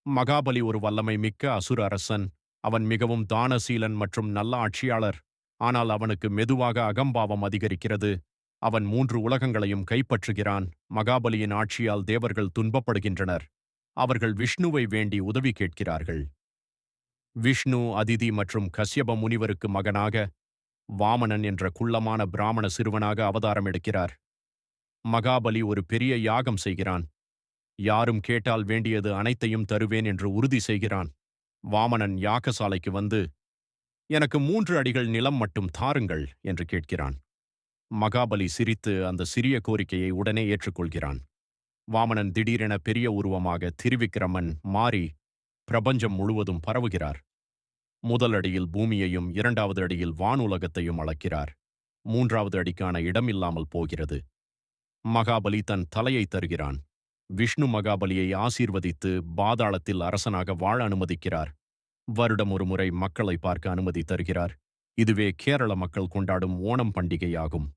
மகாபலி ஒரு வல்லமை மிக்க அசுர அரசன். அவன் மிகவும் தானசீலன் மற்றும் நல்ல ஆட்சியாளர். ஆனால் அவனுக்கு மெதுவாக அகம்பாவம் அதிகரிக்கிறது. அவன் 3 உலகங்களையும் கைப்பற்றுகிறான். மகாபலியின் ஆட்சியால் தேவர்கள் துன்பப்படுகின்றனர். அவர்கள் விஷ்ணுவை வேண்டி உதவி கேட்கிறார்கள். விஷ்ணு அதிதி மற்றும் கஸ்யப முனிவருக்கு மகனாக வாமனன் என்ற குள்ளமான பிராமண சிறுவனாக அவதாரம் எடுக்கிறார். மகாபலி ஒரு பெரிய யாகம் செய்கிறான். யாரும் கேட்டால் வேண்டியது அனைத்தையும் தருவேன் என்று உறுதி செய்கிறான். வாமனன் யாகசாலைக்கு வந்து, எனக்கு 3 அடிகள் நிலம் மட்டும் தாருங்கள் என்று கேட்கிறான். மகாபலி சிரித்து அந்த சிறிய கோரிக்கையை உடனே ஏற்றுக்கொள்கிறான். வாமனன் திடீரென பெரிய உருவமாக திரிவிக்ரமன் மாறி பிரபஞ்சம் முழுவதும் பரவுகிறார். முதல் அடியில் பூமியையும் 2வது அடியில் வானுலகத்தையும் அளக்கிறார். 3வது அடிக்கான இடமில்லாமல் போகிறது. மகாபலி தன் தலையை தருகிறான். விஷ்ணு மகாபலியை ஆசீர்வதித்து பாதாளத்தில் அரசனாக வாழ அனுமதிக்கிறார். வருடம் ஒரு முறை மக்களை பார்க்க அனுமதி தருகிறார். இதுவே கேரள மக்கள் கொண்டாடும் ஓணம் பண்டிகையாகும்.